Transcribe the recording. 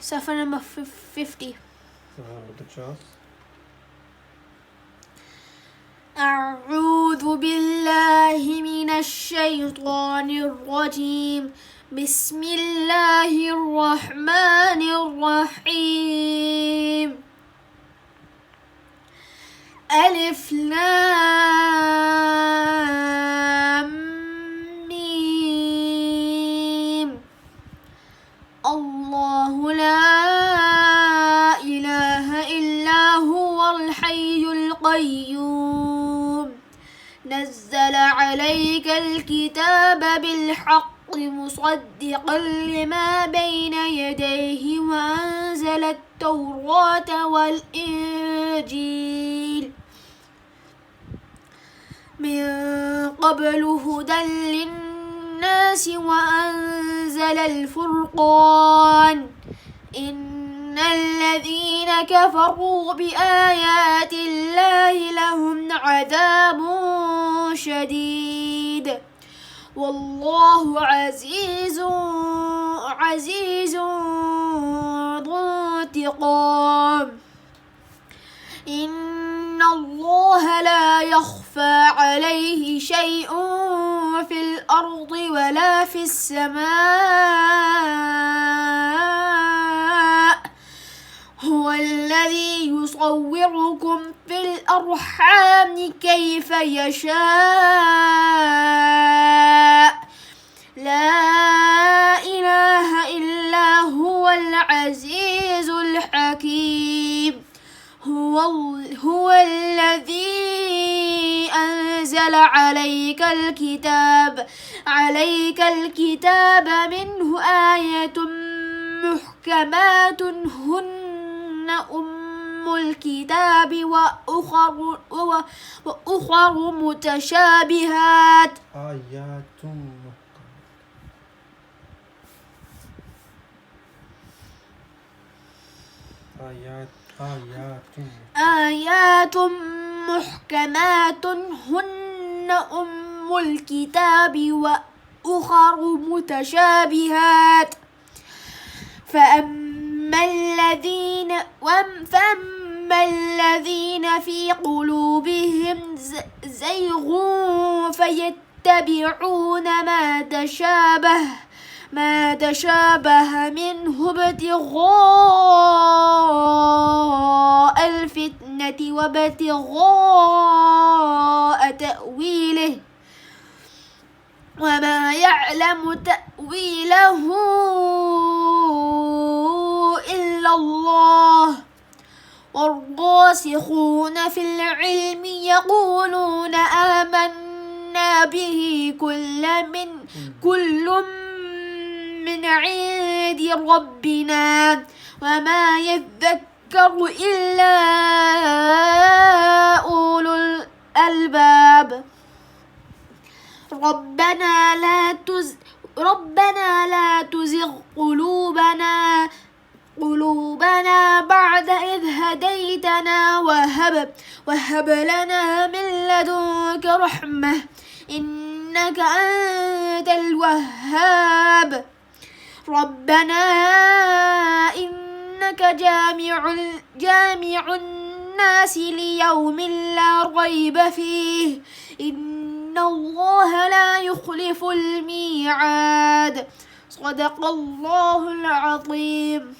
Suffer number 50. The chance. أعوذ بالله من الشيطان الرجيم. بسم الله الرحمن الرحيم. ألف لام ميم. الله لا إله إلا هو الحي القيوم. نزل عليك الكتاب بالحق مصدقا لما بين يديه وأنزل التوراة والإنجيل من قبل هدى للناس وأنزل الفرقان. إن الذين كفروا بآيات الله لهم عذاب شديد والله عزيز ذو انتقام. إن الله لا يخفى عليه شيء في الأرض ولا في السماء. هو الذي يصوركم في الأرحام كيف يشاء. لا إله إلا هو العزيز الحكيم. هو الذي أنزل عليك الكتاب منه آية محكمات هن أم الكتاب وأخر متشابهات. آيات محكمات هن أم الكتاب وأخر متشابهات. فأما الذين في قلوبهم زيغ فيتبعون ما تشابه منه ابتغاء الفتنة وابتغاء تأويله وما يعلم تأويله إلا الله. والراسخون في العلم يقولون آمنا به كل من عند ربنا وما يذكر إلا أولو الألباب. ربنا لا تزغ قلوبنا بعد إذ هديتنا وهب لنا من لدنك رحمة إنك أنت الوهاب. ربنا إنك جامع الناس ليوم لا ريب فيه. إن الله لا يخلف الميعاد. صدق الله العظيم.